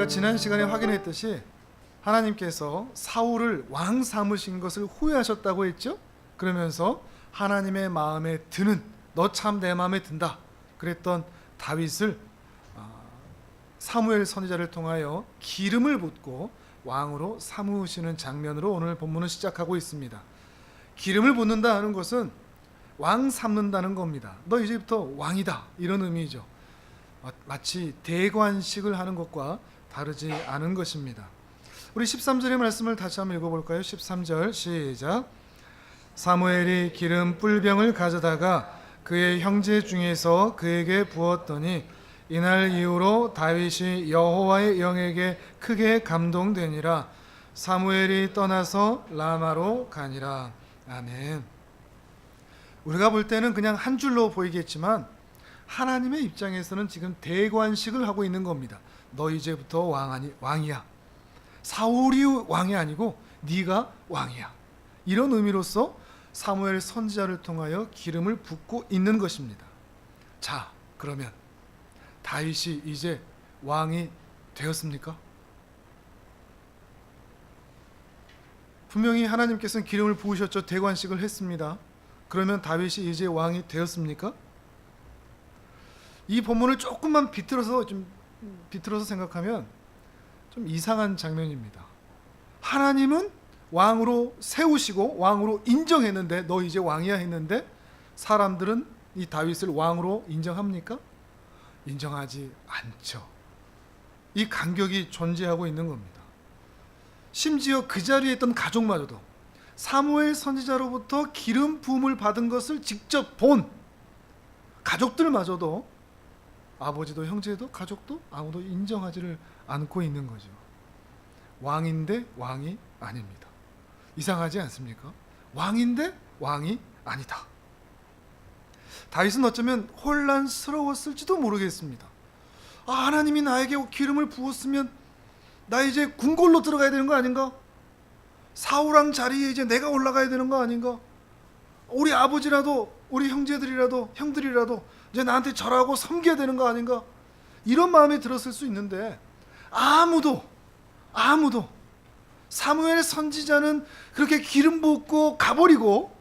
우리가 지난 시간에 확인했듯이 하나님께서 사울을 왕 삼으신 것을 후회하셨다고 했죠. 그러면서 하나님의 마음에 드는, 너 참 내 마음에 든다 그랬던 다윗을 사무엘 선지자를 통하여 기름을 붓고 왕으로 삼으시는 장면으로 오늘 본문을 시작하고 있습니다. 기름을 붓는다 하는 것은 왕 삼는다는 겁니다. 너 이제부터 왕이다, 이런 의미죠. 마치 대관식을 하는 것과 다르지 않은 것입니다. 우리 13절의 말씀을 다시 한번 읽어볼까요? 13절 시작. 사무엘이 기름 뿔병을 가져다가 그의 형제 중에서 그에게 부었더니 이날 이후로 다윗이 여호와의 영에게 크게 감동되니라. 사무엘이 떠나서 라마로 가니라. 아멘. 우리가 볼 때는 그냥 한 줄로 보이겠지만 하나님의 입장에서는 지금 대관식을 하고 있는 겁니다. 너 이제부터 왕이야. 사울이 왕이 아니고 네가 왕이야. 이런 의미로서 사무엘 선지자를 통하여 기름을 붓고 있는 것입니다. 자, 그러면 다윗이 이제 왕이 되었습니까? 분명히 하나님께서는 기름을 부으셨죠. 대관식을 했습니다. 그러면 다윗이 이제 왕이 되었습니까? 이 본문을 조금만 비틀어서 생각하면 좀 이상한 장면입니다. 하나님은 왕으로 세우시고 왕으로 인정했는데 너 이제 왕이야 했는데 사람들은 이 다윗을 왕으로 인정합니까? 인정하지 않죠. 이 간격이 존재하고 있는 겁니다. 심지어 그 자리에 있던 가족마저도 사무엘 선지자로부터 기름 부음을 받은 것을 직접 본 가족들마저도, 아버지도 형제도 가족도 아무도 인정하지를 않고 있는 거죠. 왕인데 왕이 아닙니다. 이상하지 않습니까? 왕인데 왕이 아니다. 다윗은 어쩌면 혼란스러웠을지도 모르겠습니다. 하나님이 나에게 기름을 부었으면 나 이제 궁궐로 들어가야 되는 거 아닌가? 사울왕 자리에 이제 내가 올라가야 되는 거 아닌가? 우리 아버지라도 우리 형제들이라도 형들이라도 이제 나한테 절하고 섬겨야 되는 거 아닌가? 이런 마음이 들었을 수 있는데 아무도 사무엘 선지자는 그렇게 기름 붓고 가버리고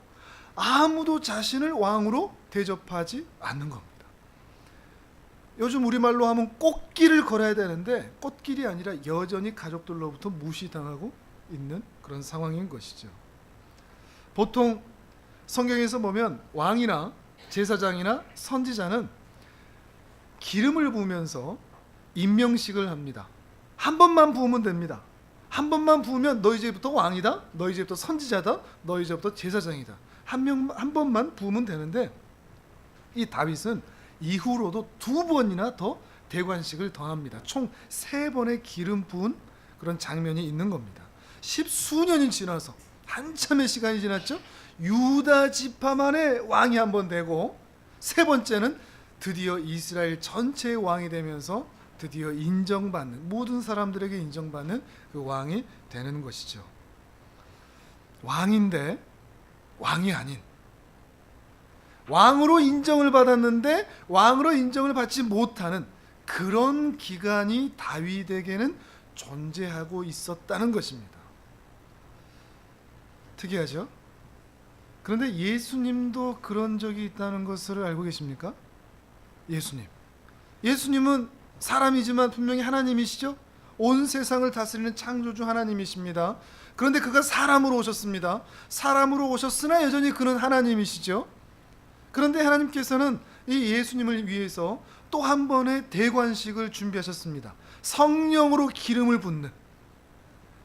아무도 자신을 왕으로 대접하지 않는 겁니다. 요즘 우리말로 하면 꽃길을 걸어야 되는데 꽃길이 아니라 여전히 가족들로부터 무시당하고 있는 그런 상황인 것이죠. 보통 성경에서 보면 왕이나 제사장이나 선지자는 기름을 부으면서 임명식을 합니다. 한 번만 부으면 됩니다. 한 번만 부으면 너 이제부터 왕이다, 너 이제부터 선지자다, 너 이제부터 제사장이다. 한 번만 부으면 되는데 이 다윗은 이후로도 2번이나 더 대관식을 더합니다. 총 3번의 기름 부은 그런 장면이 있는 겁니다. 10수년이 지나서 한참의 시간이 지났죠. 유다 지파만의 왕이 한 번 되고 3번째는 드디어 이스라엘 전체의 왕이 되면서 드디어 인정받는, 모든 사람들에게 인정받는 그 왕이 되는 것이죠. 왕인데 왕이 아닌, 왕으로 인정을 받았는데 왕으로 인정을 받지 못하는 그런 기간이 다윗에게는 존재하고 있었다는 것입니다. 특이하죠? 그런데 예수님도 그런 적이 있다는 것을 알고 계십니까? 예수님은 사람이지만 분명히 하나님이시죠? 온 세상을 다스리는 창조주 하나님이십니다. 그런데 그가 사람으로 오셨습니다. 사람으로 오셨으나 여전히 그는 하나님이시죠. 그런데 하나님께서는 이 예수님을 위해서 또 한 번의 대관식을 준비하셨습니다. 성령으로 기름을 붓는,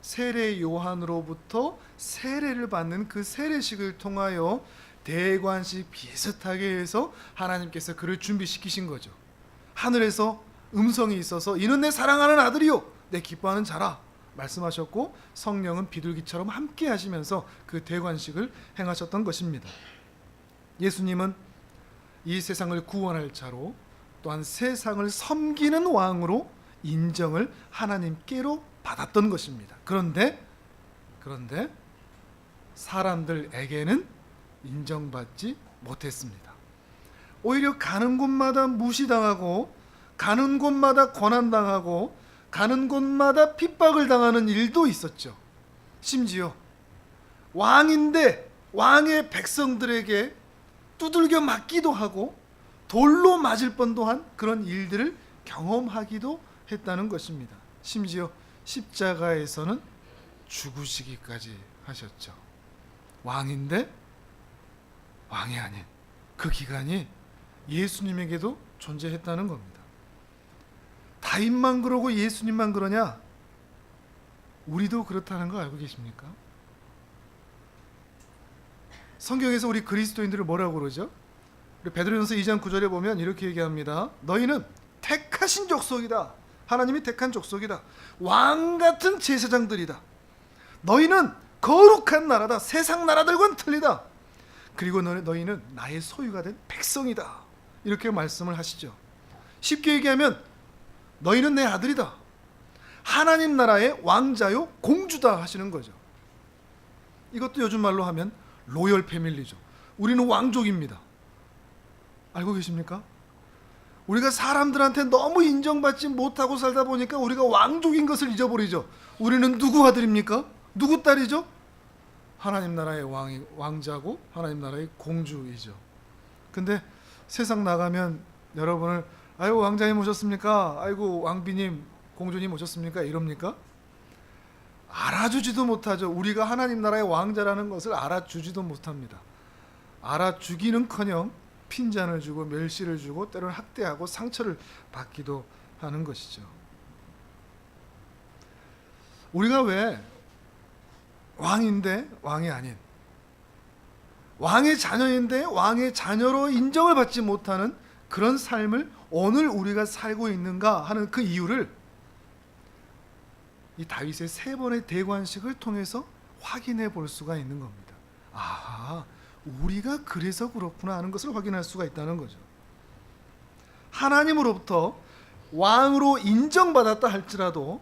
세례 요한으로부터 세례를 받는 그 세례식을 통하여 대관식 비슷하게 해서 하나님께서 그를 준비시키신 거죠. 하늘에서 음성이 있어서 이는 내 사랑하는 아들이요 내 기뻐하는 자라 말씀하셨고, 성령은 비둘기처럼 함께 하시면서 그 대관식을 행하셨던 것입니다. 예수님은 이 세상을 구원할 자로, 또한 세상을 섬기는 왕으로 인정을 하나님께로 받았던 것입니다. 그런데 사람들에게는 인정받지 못했습니다. 오히려 가는 곳마다 무시당하고, 가는 곳마다 고난당하고, 가는 곳마다 핍박을 당하는 일도 있었죠. 심지어 왕인데 왕의 백성들에게 두들겨 맞기도 하고 돌로 맞을 뻔도 한 그런 일들을 경험하기도 했다는 것입니다. 심지어 십자가에서는 죽으시기까지 하셨죠. 왕인데 왕이 아닌 그 기간이 예수님에게도 존재했다는 겁니다. 다윗만 그러고 예수님만 그러냐? 우리도 그렇다는 거 알고 계십니까? 성경에서 우리 그리스도인들을 뭐라고 그러죠? 우리 베드로전서 2장 9절에 보면 이렇게 얘기합니다. 너희는 택하신 족속이다. 하나님이 택한 족속이다. 왕 같은 제사장들이다. 너희는 거룩한 나라다. 세상 나라들과는 틀리다. 그리고 너희는 나의 소유가 된 백성이다. 이렇게 말씀을 하시죠. 쉽게 얘기하면 너희는 내 아들이다. 하나님 나라의 왕자요 공주다 하시는 거죠. 이것도 요즘 말로 하면 로열 패밀리죠. 우리는 왕족입니다. 알고 계십니까? 우리가 사람들한테 너무 인정받지 못하고 살다 보니까 우리가 왕족인 것을 잊어버리죠. 우리는 누구 아들입니까? 누구 딸이죠? 하나님 나라의 왕자고 하나님 나라의 공주이죠. 근데 세상 나가면 여러분을 아이고 왕자님 오셨습니까? 아이고 왕비님 공주님 오셨습니까? 이럽니까? 알아주지도 못하죠. 우리가 하나님 나라의 왕자라는 것을 알아주지도 못합니다. 알아주기는커녕 핀잔을 주고 멸시를 주고 때로는 학대하고 상처를 받기도 하는 것이죠. 우리가 왜 왕인데 왕이 아닌, 왕의 자녀인데 왕의 자녀로 인정을 받지 못하는 그런 삶을 오늘 우리가 살고 있는가 하는 그 이유를 이 다윗의 세 번의 대관식을 통해서 확인해 볼 수가 있는 겁니다. 아, 우리가 그래서 그렇구나 하는 것을 확인할 수가 있다는 거죠. 하나님으로부터 왕으로 인정받았다 할지라도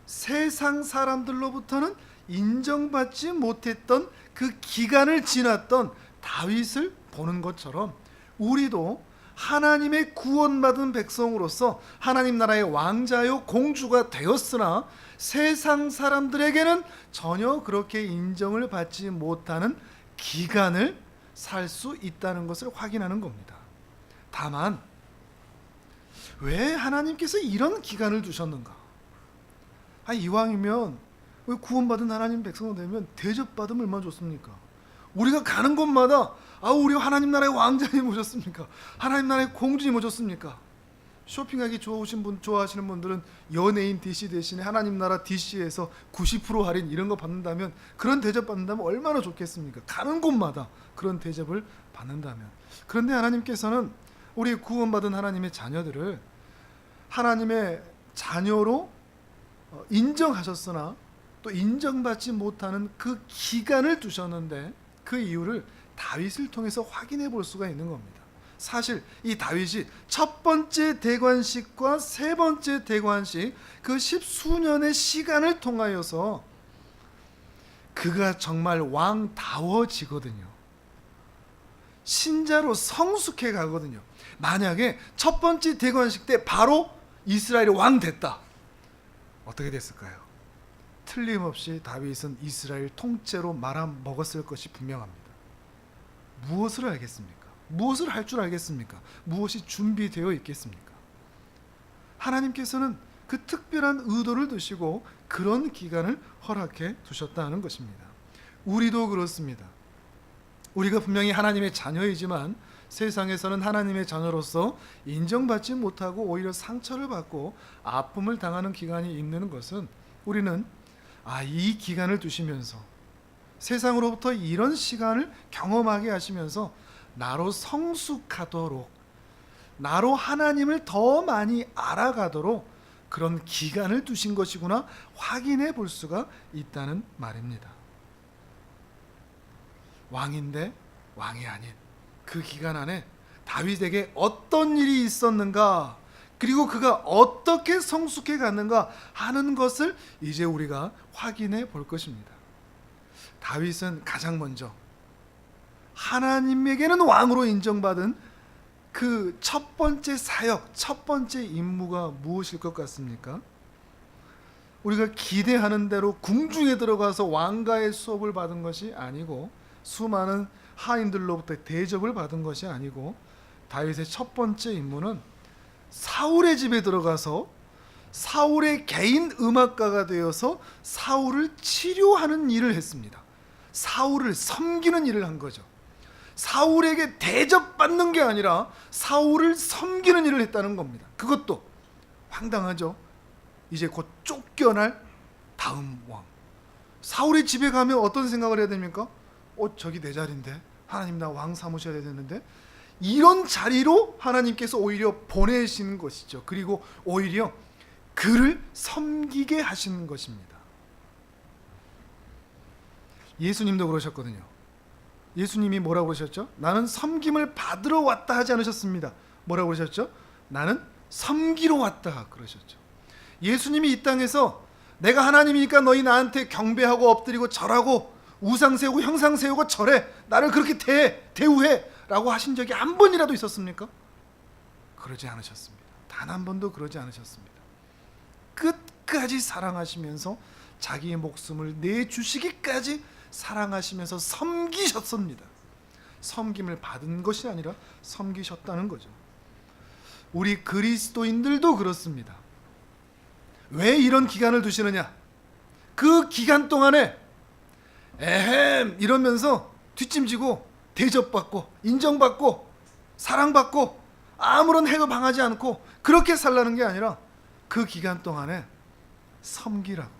세상 사람들로부터는 인정받지 못했던 그 기간을 지났던 다윗을 보는 것처럼 우리도 하나님의 구원받은 백성으로서 하나님 나라의 왕자요 공주가 되었으나 세상 사람들에게는 전혀 그렇게 인정을 받지 못하는 기간을 살 수 있다는 것을 확인하는 겁니다. 다만 왜 하나님께서 이런 기간을 두셨는가? 이왕이면 구원받은 하나님 백성이 되면 대접받으면 얼마나 좋습니까? 우리가 가는 곳마다 우리 하나님 나라의 왕자님 오셨습니까? 하나님 나라의 공주님 오셨습니까? 쇼핑하기 좋아하시는 분들은 연예인 DC 대신에 하나님 나라 DC에서 90% 할인 이런 거 받는다면, 그런 대접 받는다면 얼마나 좋겠습니까? 가는 곳마다 그런 대접을 받는다면. 그런데 하나님께서는 우리 구원받은 하나님의 자녀들을 하나님의 자녀로 인정하셨으나 또 인정받지 못하는 그 기간을 두셨는데 그 이유를 다윗을 통해서 확인해 볼 수가 있는 겁니다. 사실 이 다윗이 첫 번째 대관식과 세 번째 대관식 그 10수년의 시간을 통하여서 그가 정말 왕다워지거든요. 신자로 성숙해 가거든요. 만약에 첫 번째 대관식 때 바로 이스라엘이 왕 됐다, 어떻게 됐을까요? 틀림없이 다윗은 이스라엘 통째로 말아먹었을 것이 분명합니다. 무엇을 알겠습니까? 무엇을 할 줄 알겠습니까? 무엇이 준비되어 있겠습니까? 하나님께서는 그 특별한 의도를 두시고 그런 기간을 허락해 두셨다는 것입니다. 우리도 그렇습니다. 우리가 분명히 하나님의 자녀이지만 세상에서는 하나님의 자녀로서 인정받지 못하고 오히려 상처를 받고 아픔을 당하는 기간이 있는 것은 우리는 이 기간을 두시면서 세상으로부터 이런 시간을 경험하게 하시면서 나로 성숙하도록, 나로 하나님을 더 많이 알아가도록 그런 기간을 두신 것이구나 확인해 볼 수가 있다는 말입니다. 왕인데 왕이 아닌 그 기간 안에 다윗에게 어떤 일이 있었는가, 그리고 그가 어떻게 성숙해 갔는가 하는 것을 이제 우리가 확인해 볼 것입니다. 다윗은 가장 먼저 하나님에게는 왕으로 인정받은 그 첫 번째 사역, 첫 번째 임무가 무엇일 것 같습니까? 우리가 기대하는 대로 궁중에 들어가서 왕가의 수업을 받은 것이 아니고 수많은 하인들로부터 대접을 받은 것이 아니고 다윗의 첫 번째 임무는 사울의 집에 들어가서 사울의 개인 음악가가 되어서 사울을 치료하는 일을 했습니다. 사울을 섬기는 일을 한 거죠. 사울에게 대접받는 게 아니라 사울을 섬기는 일을 했다는 겁니다. 그것도 황당하죠. 이제 곧 쫓겨날 다음 왕. 사울의 집에 가면 어떤 생각을 해야 됩니까? 저기 내 자리인데 하나님 나 왕 삼으셔야 되는데, 이런 자리로 하나님께서 오히려 보내시는 것이죠. 그리고 오히려 그를 섬기게 하시는 것입니다. 예수님도 그러셨거든요. 예수님이 뭐라고 그러셨죠? 나는 섬김을 받으러 왔다 하지 않으셨습니다. 뭐라고 그러셨죠? 나는 섬기러 왔다 그러셨죠. 예수님이 이 땅에서 내가 하나님이니까 너희 나한테 경배하고 엎드리고 절하고 우상 세우고 형상 세우고 절해, 나를 그렇게 대우해 라고 하신 적이 한 번이라도 있었습니까? 그러지 않으셨습니다. 단 한 번도 그러지 않으셨습니다. 끝까지 사랑하시면서 자기의 목숨을 내주시기까지 사랑하시면서 섬기셨습니다. 섬김을 받은 것이 아니라 섬기셨다는 거죠. 우리 그리스도인들도 그렇습니다. 왜 이런 기간을 두시느냐? 그 기간 동안에 에헴 이러면서 뒷짐지고 대접받고 인정받고 사랑받고 아무런 해도 당하지 않고 그렇게 살라는 게 아니라 그 기간 동안에 섬기라고,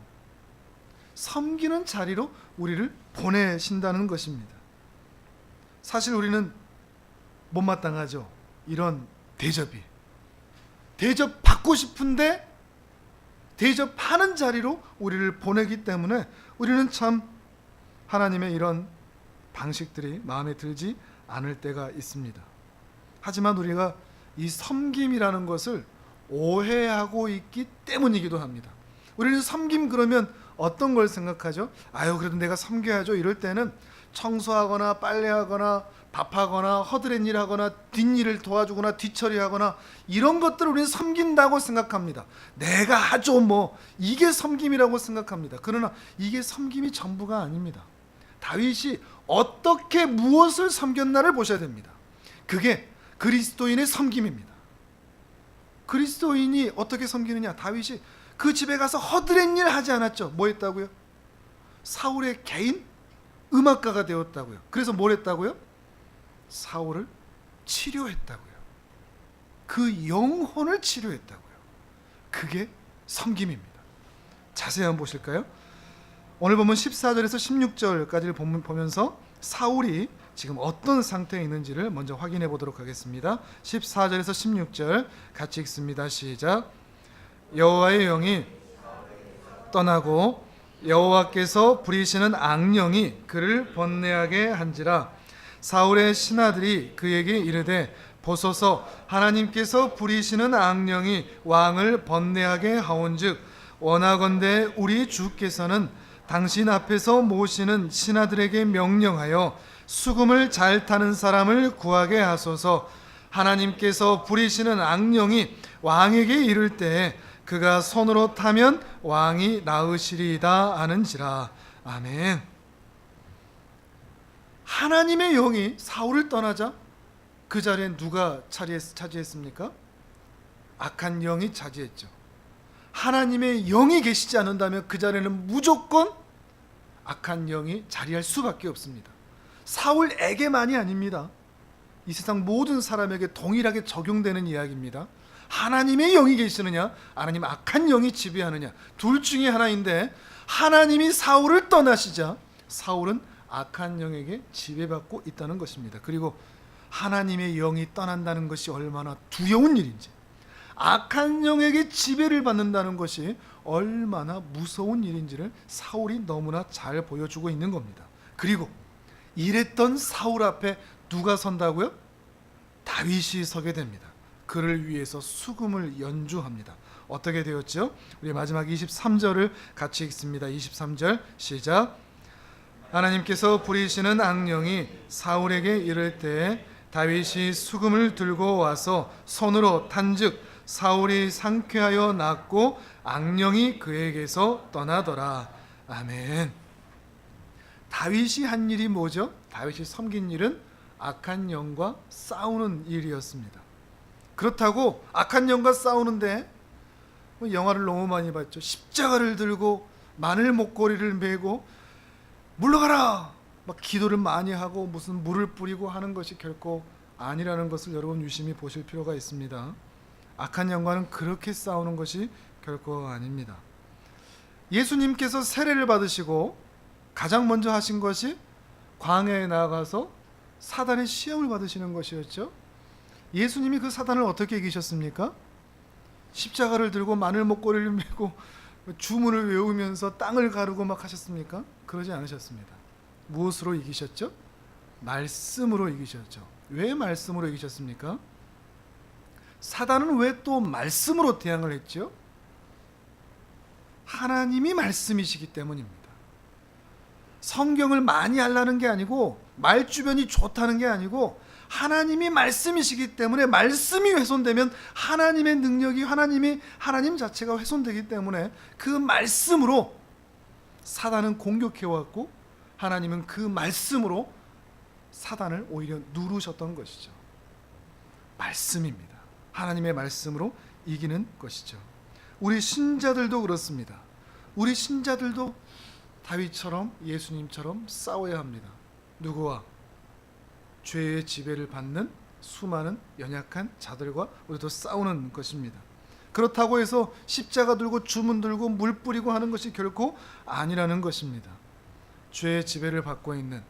섬기는 자리로 우리를 보내신다는 것입니다. 사실 우리는 못마땅하죠. 이런 대접이. 대접받고 싶은데 대접하는 자리로 우리를 보내기 때문에 우리는 참 하나님의 이런 방식들이 마음에 들지 않을 때가 있습니다. 하지만 우리가 이 섬김이라는 것을 오해하고 있기 때문이기도 합니다. 우리는 섬김 그러면 어떤 걸 생각하죠? 그래도 내가 섬겨야죠. 이럴 때는 청소하거나 빨래하거나 밥하거나 허드렛 일하거나 뒷일을 도와주거나 뒷처리하거나 이런 것들을 우리는 섬긴다고 생각합니다. 내가 하죠 뭐, 이게 섬김이라고 생각합니다. 그러나 이게 섬김이 전부가 아닙니다. 다윗이 어떻게 무엇을 섬겼나를 보셔야 됩니다. 그게 그리스도인의 섬김입니다. 그리스도인이 어떻게 섬기느냐? 다윗이 그 집에 가서 허드렛 일 하지 않았죠. 뭐 했다고요? 사울의 개인 음악가가 되었다고요. 그래서 뭘 했다고요? 사울을 치료했다고요. 그 영혼을 치료했다고요. 그게 섬김입니다. 자세히 한번 보실까요? 오늘 보면 14절에서 16절까지를 보면서 사울이 지금 어떤 상태에 있는지를 먼저 확인해 보도록 하겠습니다. 14절에서 16절 같이 읽습니다. 시작. 여호와의 영이 떠나고 여호와께서 부리시는 악령이 그를 번뇌하게 한지라. 사울의 신하들이 그에게 이르되 보소서, 하나님께서 부리시는 악령이 왕을 번뇌하게 하온즉 원하건대 우리 주께서는 당신 앞에서 모시는 신하들에게 명령하여 수금을 잘 타는 사람을 구하게 하소서. 하나님께서 부리시는 악령이 왕에게 이를 때에 그가 손으로 타면 왕이 나으시리이다 하는지라. 아멘. 하나님의 영이 사울을 떠나자 그 자리에 누가 차지했습니까? 악한 영이 차지했죠. 하나님의 영이 계시지 않는다면 그 자리에는 무조건 악한 영이 자리할 수밖에 없습니다. 사울에게만이 아닙니다. 이 세상 모든 사람에게 동일하게 적용되는 이야기입니다. 하나님의 영이 계시느냐, 아니면 악한 영이 지배하느냐, 둘 중에 하나인데 하나님이 사울을 떠나시자 사울은 악한 영에게 지배받고 있다는 것입니다. 그리고 하나님의 영이 떠난다는 것이 얼마나 두려운 일인지, 악한 영에게 지배를 받는다는 것이 얼마나 무서운 일인지를 사울이 너무나 잘 보여주고 있는 겁니다. 그리고 이랬던 사울 앞에 누가 선다고요? 다윗이 서게 됩니다. 그를 위해서 수금을 연주합니다. 어떻게 되었죠? 우리 마지막 23절을 같이 읽습니다. 23절 시작. 하나님께서 부리시는 악령이 사울에게 이를 때 다윗이 수금을 들고 와서 손으로 탄즉 사울이 상쾌하여 낫고 악령이 그에게서 떠나더라. 아멘. 다윗이 한 일이 뭐죠? 다윗이 섬긴 일은 악한 영과 싸우는 일이었습니다. 그렇다고 악한 영과 싸우는데 영화를 너무 많이 봤죠. 십자가를 들고 마늘 목걸이를 메고 물러가라! 막 기도를 많이 하고 무슨 물을 뿌리고 하는 것이 결코 아니라는 것을 여러분 유심히 보실 필요가 있습니다. 악한 영과는 그렇게 싸우는 것이 결코 아닙니다. 예수님께서 세례를 받으시고 가장 먼저 하신 것이 광야에 나가서 사단의 시험을 받으시는 것이었죠. 예수님이 그 사단을 어떻게 이기셨습니까? 십자가를 들고 마늘 목걸이를 메고 주문을 외우면서 땅을 가르고 막 하셨습니까? 그러지 않으셨습니다. 무엇으로 이기셨죠? 말씀으로 이기셨죠. 왜 말씀으로 이기셨습니까? 사단은 왜 또 말씀으로 대항을 했죠? 하나님이 말씀이시기 때문입니다. 성경을 많이 알라는 게 아니고 말주변이 좋다는 게 아니고 하나님이 말씀이시기 때문에 말씀이 훼손되면 하나님의 능력이 하나님 자체가 훼손되기 때문에 그 말씀으로 사단은 공격해왔고 하나님은 그 말씀으로 사단을 오히려 누르셨던 것이죠. 말씀입니다. 하나님의 말씀으로 이기는 것이죠. 우리 신자들도 그렇습니다. 우리 신자들도 다윗처럼 예수님처럼 싸워야 합니다. 누구와? 죄의 지배를 받는 수많은 연약한 자들과 우리도 싸우는 것입니다. 그렇다고 해서 십자가 들고 주문 들고 물 뿌리고 하는 것이 결코 아니라는 것입니다. 죄의 지배를 받고 있는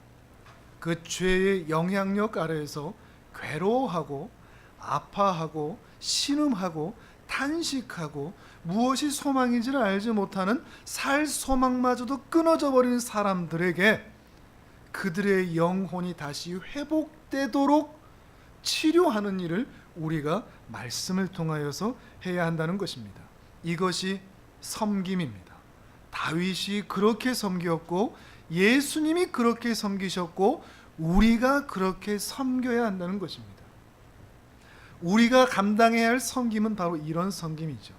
그 죄의 영향력 아래에서 괴로워하고 아파하고 신음하고 탄식하고 무엇이 소망인지를 알지 못하는 살 소망마저도 끊어져 버린 사람들에게 그들의 영혼이 다시 회복되도록 치료하는 일을 우리가 말씀을 통하여서 해야 한다는 것입니다. 이것이 섬김입니다. 다윗이 그렇게 섬겼고 예수님이 그렇게 섬기셨고 우리가 그렇게 섬겨야 한다는 것입니다. 우리가 감당해야 할 섬김은 바로 이런 섬김이죠.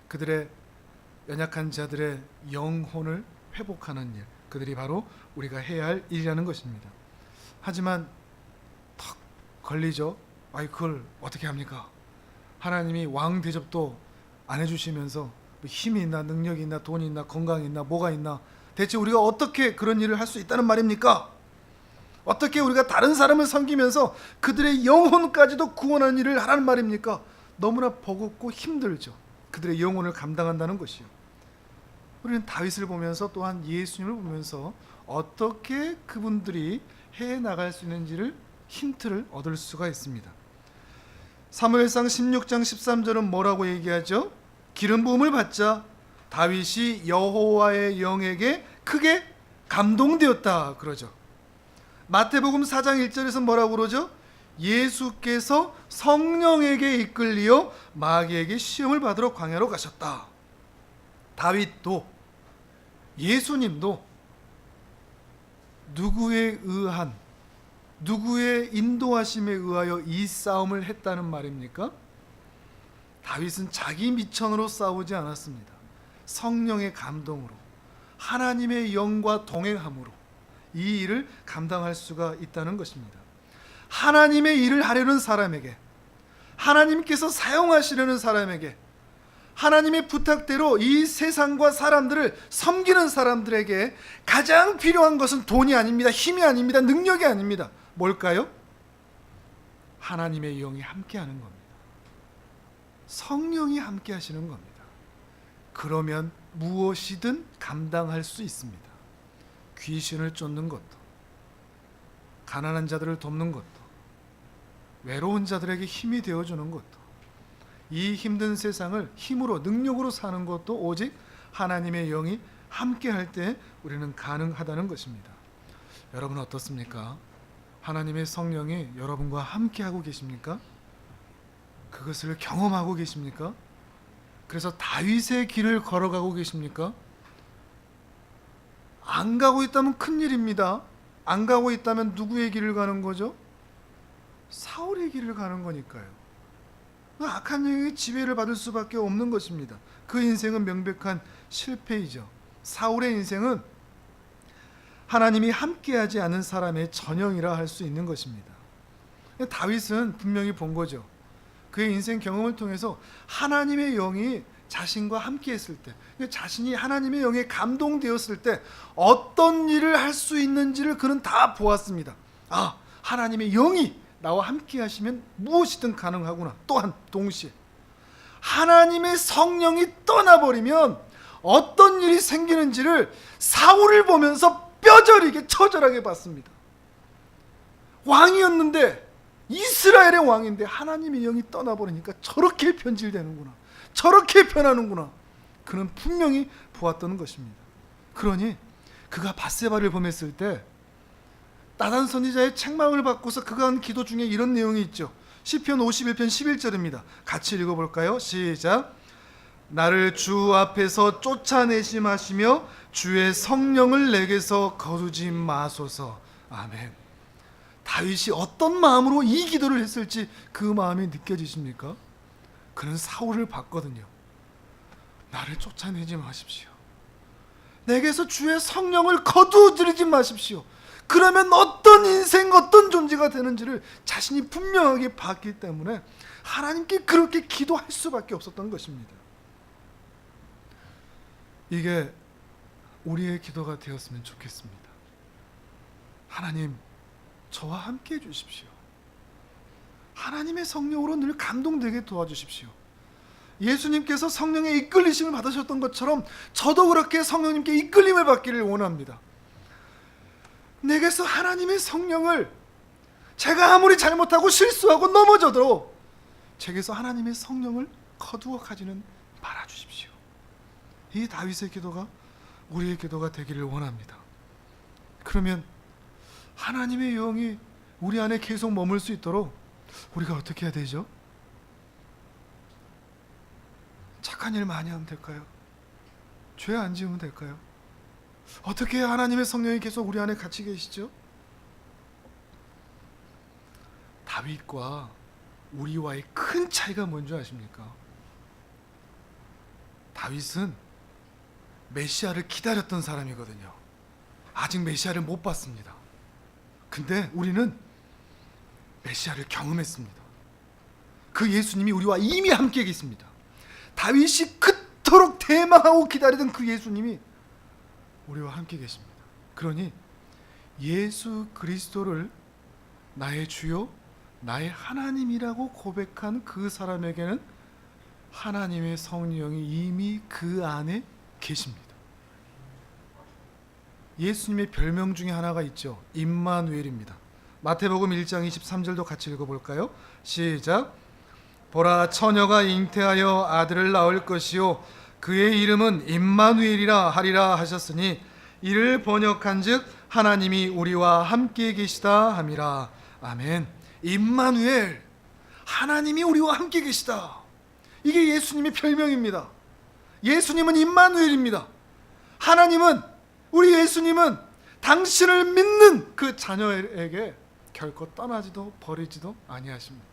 그들의 연약한 자들의 영혼을 회복하는 일, 그들이 바로 우리가 해야 할 일이라는 것입니다. 하지만 턱 걸리죠. 아이 그걸 어떻게 합니까? 하나님이 왕 대접도 안 해주시면서 힘이 있나 능력이 있나 돈이 있나 건강이 있나 뭐가 있나 대체 우리가 어떻게 그런 일을 할 수 있다는 말입니까? 어떻게 우리가 다른 사람을 섬기면서 그들의 영혼까지도 구원하는 일을 하라는 말입니까? 너무나 버겁고 힘들죠. 그들의 영혼을 감당한다는 것이요. 우리는 다윗을 보면서 또한 예수님을 보면서 어떻게 그분들이 해나갈 수 있는지를 힌트를 얻을 수가 있습니다. 사무엘상 16장 13절은 뭐라고 얘기하죠? 기름 부음을 받자 다윗이 여호와의 영에게 크게 감동되었다 그러죠. 마태복음 4장 1절에서 뭐라고 그러죠? 예수께서 성령에게 이끌리어 마귀에게 시험을 받으러 광야로 가셨다. 다윗도 예수님도 누구에 의한 누구의 인도하심에 의하여 이 싸움을 했다는 말입니까? 다윗은 자기 미천으로 싸우지 않았습니다. 성령의 감동으로 하나님의 영과 동행함으로 이 일을 감당할 수가 있다는 것입니다. 하나님의 일을 하려는 사람에게 하나님께서 사용하시려는 사람에게 하나님의 부탁대로 이 세상과 사람들을 섬기는 사람들에게 가장 필요한 것은 돈이 아닙니다. 힘이 아닙니다. 능력이 아닙니다. 뭘까요? 하나님의 영이 함께하는 겁니다. 성령이 함께 하시는 겁니다. 그러면 무엇이든 감당할 수 있습니다. 귀신을 쫓는 것도, 가난한 자들을 돕는 것도, 외로운 자들에게 힘이 되어주는 것도, 이 힘든 세상을 힘으로 능력으로 사는 것도 오직 하나님의 영이 함께 할 때 우리는 가능하다는 것입니다. 여러분 어떻습니까? 하나님의 성령이 여러분과 함께 하고 계십니까? 그것을 경험하고 계십니까? 그래서 다윗의 길을 걸어가고 계십니까? 안 가고 있다면 큰일입니다. 안 가고 있다면 누구의 길을 가는 거죠? 사울의 길을 가는 거니까요. 악한 영의 지배를 받을 수밖에 없는 것입니다. 그 인생은 명백한 실패이죠. 사울의 인생은 하나님이 함께하지 않은 사람의 전형이라 할 수 있는 것입니다. 다윗은 분명히 본 거죠. 그의 인생 경험을 통해서 하나님의 영이 자신과 함께 했을 때, 자신이 하나님의 영에 감동되었을 때 어떤 일을 할 수 있는지를 그는 다 보았습니다. 아, 하나님의 영이 나와 함께 하시면 무엇이든 가능하구나. 또한 동시에 하나님의 성령이 떠나버리면 어떤 일이 생기는지를 사울을 보면서 뼈저리게 처절하게 봤습니다. 왕이었는데, 이스라엘의 왕인데 하나님의 영이 떠나버리니까 저렇게 변질되는구나, 저렇게 변하는구나, 그는 분명히 보았던 것입니다. 그러니 그가 밧세바를 범했을 때 나단 선지자의 책망을 받고서 그가 한 기도 중에 이런 내용이 있죠. 시편 51편 11절입니다. 같이 읽어볼까요? 시작. 나를 주 앞에서 쫓아내지 마시며 주의 성령을 내게서 거두지 마소서. 아멘. 다윗이 어떤 마음으로 이 기도를 했을지 그 마음이 느껴지십니까? 그는 사울을 봤거든요. 나를 쫓아내지 마십시오. 내게서 주의 성령을 거두들이지 마십시오. 그러면 어떤 인생, 어떤 존재가 되는지를 자신이 분명하게 봤기 때문에 하나님께 그렇게 기도할 수밖에 없었던 것입니다. 이게 우리의 기도가 되었으면 좋겠습니다. 하나님, 저와 함께 해주십시오. 하나님의 성령으로 늘 감동되게 도와주십시오. 예수님께서 성령의 이끌리심을 받으셨던 것처럼 저도 그렇게 성령님께 이끌림을 받기를 원합니다. 내게서 하나님의 성령을, 제가 아무리 잘못하고 실수하고 넘어져도 제게서 하나님의 성령을 거두어 가지는 말아주십시오. 이 다윗의 기도가 우리의 기도가 되기를 원합니다. 그러면 하나님의 영이 우리 안에 계속 머물 수 있도록 우리가 어떻게 해야 되죠? 착한 일 많이 하면 될까요? 죄 안 지으면 될까요? 어떻게 해야 하나님의 성령이 계속 우리 안에 같이 계시죠? 다윗과 우리와의 큰 차이가 뭔지 아십니까? 다윗은 메시아를 기다렸던 사람이거든요. 아직 메시아를 못 봤습니다. 근데 우리는 메시아를 경험했습니다. 그 예수님이 우리와 이미 함께 계십니다. 다윗이 그토록 대망하고 기다리던 그 예수님이 우리와 함께 계십니다. 그러니 예수 그리스도를 나의 주요, 나의 하나님이라고 고백한 그 사람에게는 하나님의 성령이 이미 그 안에 계십니다. 예수님의 별명 중에 하나가 있죠. 임마누엘입니다. 마태복음 1장 23절도 같이 읽어볼까요? 시작. 보라, 처녀가 잉태하여 아들을 낳을 것이요 그의 이름은 임마누엘이라 하리라 하셨으니 이를 번역한즉 하나님이 우리와 함께 계시다 함이라. 아멘. 임마누엘, 하나님이 우리와 함께 계시다. 이게 예수님의 별명입니다. 예수님은 임마누엘입니다. 하나님은, 우리 예수님은 당신을 믿는 그 자녀에게 결코 떠나지도 버리지도 아니하십니다.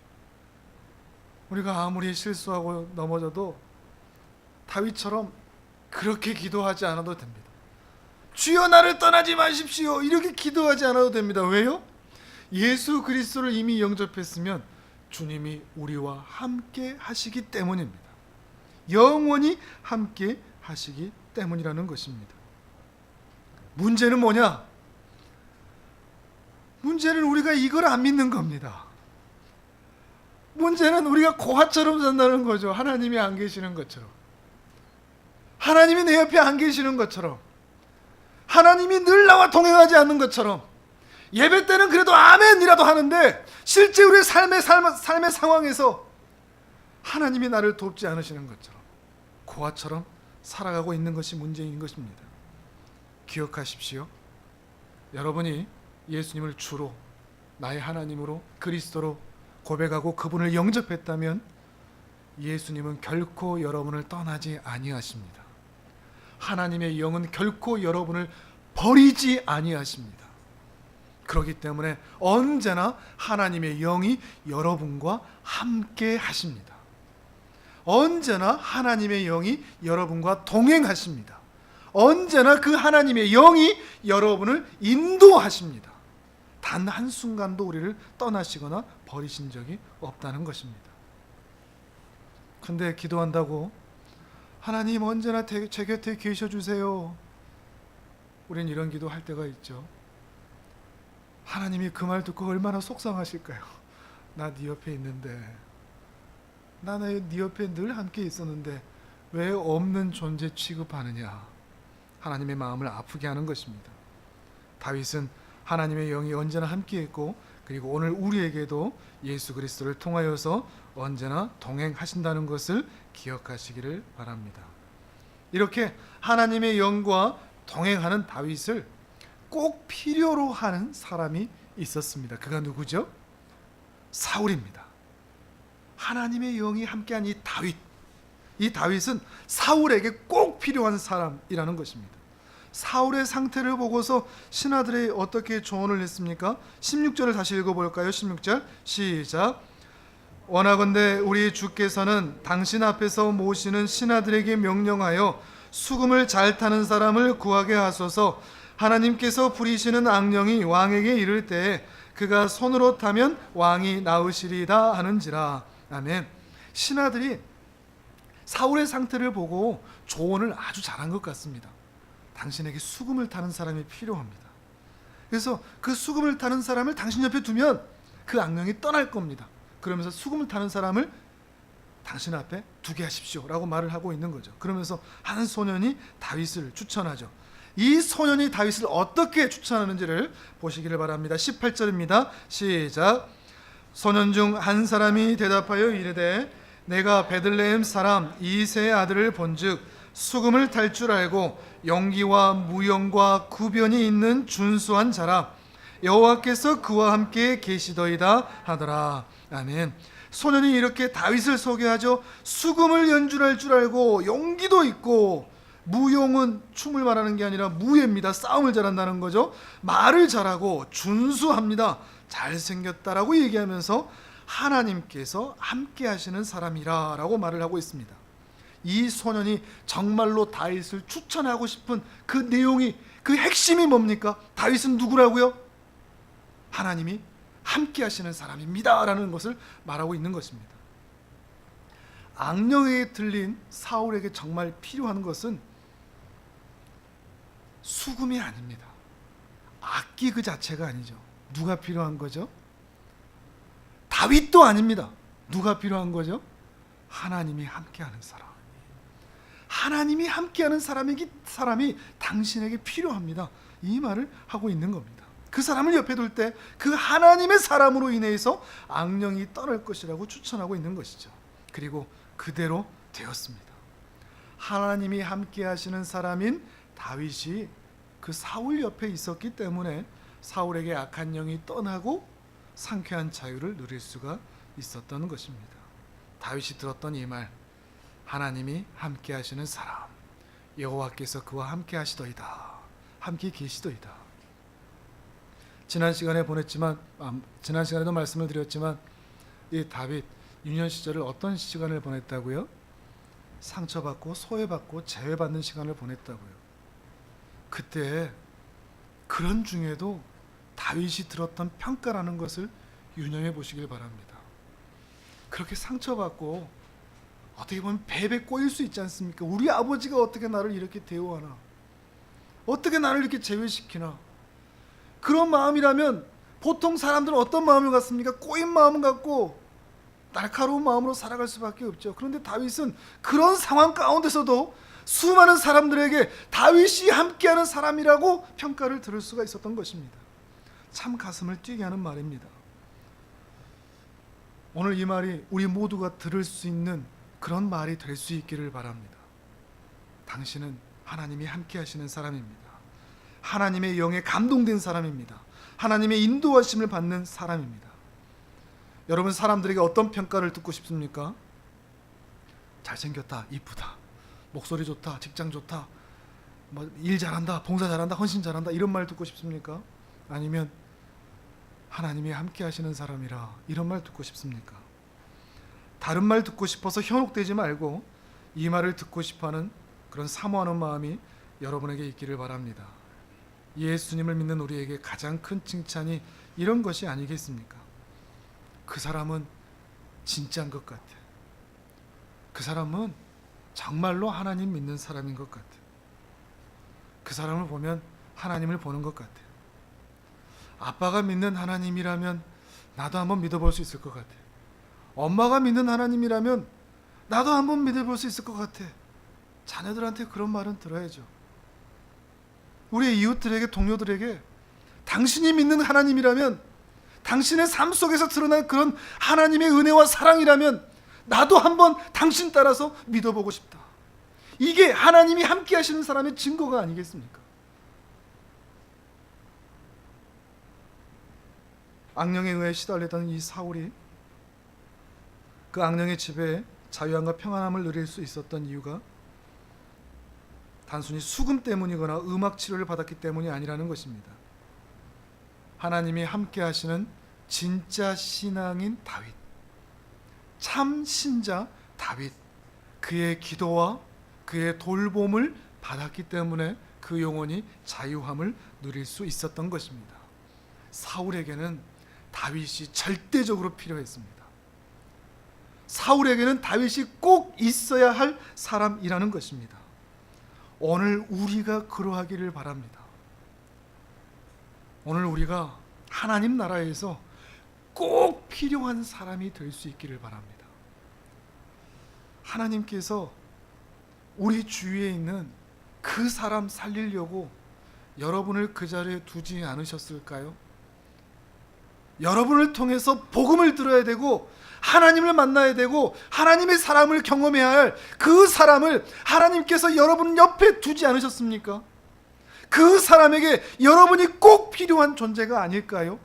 우리가 아무리 실수하고 넘어져도 다윗처럼 그렇게 기도하지 않아도 됩니다. 주여 나를 떠나지 마십시오, 이렇게 기도하지 않아도 됩니다. 왜요? 예수 그리스도를 이미 영접했으면 주님이 우리와 함께 하시기 때문입니다. 영원히 함께 하시기 때문이라는 것입니다. 문제는 뭐냐? 문제는 우리가 이걸 안 믿는 겁니다. 문제는 우리가 고아처럼 산다는 거죠. 하나님이 안 계시는 것처럼, 하나님이 내 옆에 안 계시는 것처럼, 하나님이 늘 나와 동행하지 않는 것처럼, 예배 때는 그래도 아멘이라도 하는데 실제 우리의 삶의 상황에서 하나님이 나를 돕지 않으시는 것처럼 고아처럼 살아가고 있는 것이 문제인 것입니다. 기억하십시오. 여러분이 예수님을 주로, 나의 하나님으로, 그리스도로 고백하고 그분을 영접했다면 예수님은 결코 여러분을 떠나지 아니하십니다. 하나님의 영은 결코 여러분을 버리지 아니하십니다. 그렇기 때문에 언제나 하나님의 영이 여러분과 함께 하십니다. 언제나 하나님의 영이 여러분과 동행하십니다. 언제나 그 하나님의 영이 여러분을 인도하십니다. 단 한순간도 우리를 떠나시거나 버리신 적이 없다는 것입니다. 근데 기도한다고 하나님 언제나 제 곁에 계셔주세요. 우린 이런 기도할 때가 있죠. 하나님이 그 말 듣고 얼마나 속상하실까요? 나 네 옆에 있는데, 나는 네 옆에 늘 함께 있었는데 왜 없는 존재 취급하느냐. 하나님의 마음을 아프게 하는 것입니다. 다윗은 하나님의 영이 언제나 함께 있고, 그리고 오늘 우리에게도 예수 그리스도를 통하여서 언제나 동행하신다는 것을 기억하시기를 바랍니다. 이렇게 하나님의 영과 동행하는 다윗을 꼭 필요로 하는 사람이 있었습니다. 그가 누구죠? 사울입니다. 하나님의 영이 함께한 이 다윗은 사울에게 꼭 필요한 사람이라는 것입니다. 사울의 상태를 보고서 신하들이 어떻게 조언을 했습니까? 16절을 다시 읽어볼까요? 16절 시작. 원하건대 우리 주께서는 당신 앞에서 모시는 신하들에게 명령하여 수금을 잘 타는 사람을 구하게 하소서. 하나님께서 부리시는 악령이 왕에게 이를 때에 그가 손으로 타면 왕이 나으시리다 하는지라. 아멘. 신하들이 사울의 상태를 보고 조언을 아주 잘한 것 같습니다. 당신에게 수금을 타는 사람이 필요합니다. 그래서 그 수금을 타는 사람을 당신 옆에 두면 그 악령이 떠날 겁니다. 그러면서 수금을 타는 사람을 당신 앞에 두게 하십시오 라고 말을 하고 있는 거죠. 그러면서 한 소년이 다윗을 추천하죠. 이 소년이 다윗을 어떻게 추천하는지를 보시기를 바랍니다. 18절입니다. 시작. 소년 중 한 사람이 대답하여 이르되 내가 베들레헴 사람 이새의 아들을 본즉 수금을 탈 줄 알고 용기와 무용과 구변이 있는 준수한 자라. 여호와께서 그와 함께 계시더이다 하더라. 아멘. 소년이 이렇게 다윗을 소개하죠. 수금을 연주할 줄 알고 용기도 있고, 무용은 춤을 말하는 게 아니라 무예입니다. 싸움을 잘한다는 거죠. 말을 잘하고 준수합니다. 잘생겼다라고 얘기하면서 하나님께서 함께 하시는 사람이라 라고 말을 하고 있습니다. 이 소년이 정말로 다윗을 추천하고 싶은 그 내용이, 그 핵심이 뭡니까? 다윗은 누구라고요? 하나님이 함께 하시는 사람입니다 라는 것을 말하고 있는 것입니다. 악령에 들린 사울에게 정말 필요한 것은 수금이 아닙니다. 악기 그 자체가 아니죠. 누가 필요한 거죠? 다윗도 아닙니다. 누가 필요한 거죠? 하나님이 함께하는 사람. 하나님이 함께하는 사람이 당신에게 필요합니다. 이 말을 하고 있는 겁니다. 그 사람을 옆에 둘 때 그 하나님의 사람으로 인해서 악령이 떠날 것이라고 추천하고 있는 것이죠. 그리고 그대로 되었습니다. 하나님이 함께 하시는 사람인 다윗이 그 사울 옆에 있었기 때문에 사울에게 악한 영이 떠나고 상쾌한 자유를 누릴 수가 있었던 것입니다. 다윗이 들었던 이 말, 하나님이 함께 하시는 사람, 여호와께서 그와 함께 하시더이다, 함께 계시더이다. 지난 시간에도 말씀을 드렸지만 이 다윗 유년 시절을 어떤 시간을 보냈다고요? 상처받고 소외받고 제외받는 시간을 보냈다고요. 그때 그런 중에도 다윗이 들었던 평가라는 것을 유념해 보시길 바랍니다. 그렇게 상처받고 어떻게 보면 배에 꼬일 수 있지 않습니까? 우리 아버지가 어떻게 나를 이렇게 대우하나, 어떻게 나를 이렇게 제외시키나. 그런 마음이라면 보통 사람들은 어떤 마음을 갖습니까? 꼬인 마음을 갖고 날카로운 마음으로 살아갈 수밖에 없죠. 그런데 다윗은 그런 상황 가운데서도 수많은 사람들에게 다윗이 함께하는 사람이라고 평가를 들을 수가 있었던 것입니다. 참 가슴을 뛰게 하는 말입니다. 오늘 이 말이 우리 모두가 들을 수 있는 그런 말이 될 수 있기를 바랍니다. 당신은 하나님이 함께 하시는 사람입니다. 하나님의 영에 감동된 사람입니다. 하나님의 인도하심을 받는 사람입니다. 여러분, 사람들에게 어떤 평가를 듣고 싶습니까? 잘생겼다, 이쁘다, 목소리 좋다, 직장 좋다, 일 잘한다, 봉사 잘한다, 헌신 잘한다, 이런 말 듣고 싶습니까? 아니면 하나님이 함께 하시는 사람이라 이런 말 듣고 싶습니까? 다른 말 듣고 싶어서 현혹되지 말고 이 말을 듣고 싶어하는 그런 사모하는 마음이 여러분에게 있기를 바랍니다. 예수님을 믿는 우리에게 가장 큰 칭찬이 이런 것이 아니겠습니까? 그 사람은 진짜인 것 같아. 그 사람은 정말로 하나님 믿는 사람인 것 같아. 그 사람을 보면 하나님을 보는 것 같아. 아빠가 믿는 하나님이라면 나도 한번 믿어볼 수 있을 것 같아. 엄마가 믿는 하나님이라면 나도 한번 믿어볼 수 있을 것 같아. 자녀들한테 그런 말은 들어야죠. 우리의 이웃들에게, 동료들에게 당신이 믿는 하나님이라면, 당신의 삶 속에서 드러난 그런 하나님의 은혜와 사랑이라면 나도 한번 당신 따라서 믿어보고 싶다. 이게 하나님이 함께 하시는 사람의 증거가 아니겠습니까? 악령에 의해 시달리던 이 사울이 그 악령의 지배에 자유함과 평안함을 누릴 수 있었던 이유가 단순히 수금 때문이거나 음악 치료를 받았기 때문이 아니라는 것입니다. 하나님이 함께 하시는 진짜 신앙인 다윗, 참 신자 다윗, 그의 기도와 그의 돌봄을 받았기 때문에 그 영혼이 자유함을 누릴 수 있었던 것입니다. 사울에게는 다윗이 절대적으로 필요했습니다. 사울에게는 다윗이 꼭 있어야 할 사람이라는 것입니다. 오늘 우리가 그러하기를 바랍니다. 오늘 우리가 하나님 나라에서 꼭 필요한 사람이 될 수 있기를 바랍니다. 하나님께서 우리 주위에 있는 그 사람 살리려고 여러분을 그 자리에 두지 않으셨을까요? 여러분을 통해서 복음을 들어야 되고 하나님을 만나야 되고 하나님의 사랑을 경험해야 할 그 사람을 하나님께서 여러분 옆에 두지 않으셨습니까? 그 사람에게 여러분이 꼭 필요한 존재가 아닐까요?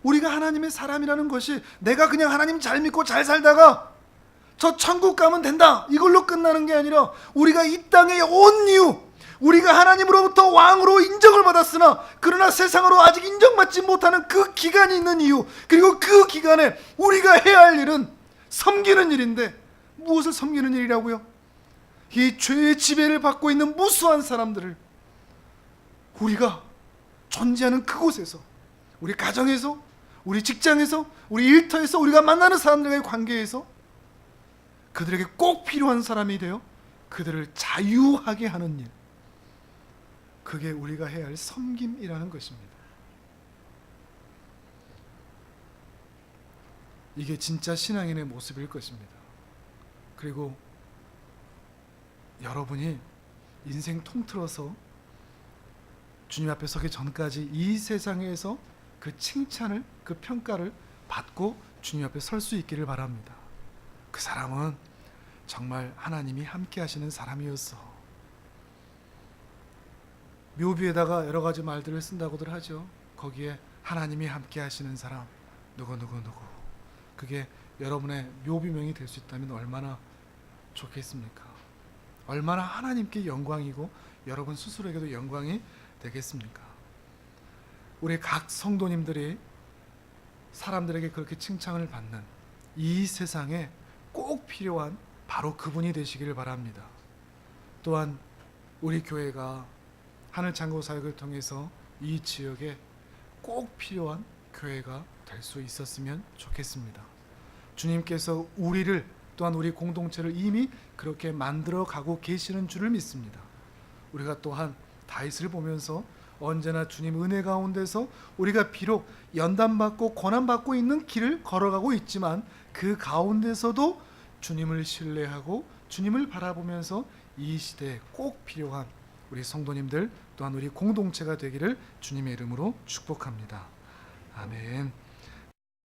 우리가 하나님의 사람이라는 것이 내가 그냥 하나님 잘 믿고 잘 살다가 저 천국 가면 된다, 이걸로 끝나는 게 아니라 우리가 이 땅에 온 이유, 우리가 하나님으로부터 왕으로 인정을 받았으나 그러나 세상으로 아직 인정받지 못하는 그 기간이 있는 이유, 그리고 그 기간에 우리가 해야 할 일은 섬기는 일인데, 무엇을 섬기는 일이라고요? 이 죄의 지배를 받고 있는 무수한 사람들을 우리가 존재하는 그곳에서, 우리 가정에서, 우리 직장에서, 우리 일터에서, 우리가 만나는 사람들과의 관계에서 그들에게 꼭 필요한 사람이 되어 그들을 자유하게 하는 일, 그게 우리가 해야 할 섬김이라는 것입니다. 이게 진짜 신앙인의 모습일 것입니다. 그리고 여러분이 인생 통틀어서 주님 앞에 서기 전까지 이 세상에서 그 칭찬을, 그 평가를 받고 주님 앞에 설 수 있기를 바랍니다. 그 사람은 정말 하나님이 함께 하시는 사람이었어. 묘비에다가 여러 가지 말들을 쓴다고들 하죠. 거기에 하나님이 함께 하시는 사람 누구. 그게 여러분의 묘비명이 될 수 있다면 얼마나 좋겠습니까? 얼마나 하나님께 영광이고 여러분 스스로에게도 영광이 되겠습니까? 우리 각 성도님들이 사람들에게 그렇게 칭찬을 받는 이 세상에 꼭 필요한 바로 그분이 되시기를 바랍니다. 또한 우리 교회가 하늘창고 사역을 통해서 이 지역에 꼭 필요한 교회가 될 수 있었으면 좋겠습니다. 주님께서 우리를, 또한 우리 공동체를 이미 그렇게 만들어 가고 계시는 줄을 믿습니다. 우리가 또한 다윗을 보면서 언제나 주님 은혜 가운데서 우리가 비록 연단받고 고난받고 있는 길을 걸어가고 있지만 그 가운데서도 주님을 신뢰하고 주님을 바라보면서 이 시대에 꼭 필요한 우리 성도님들, 또한 우리 공동체가 되기를 주님의 이름으로 축복합니다. 아멘.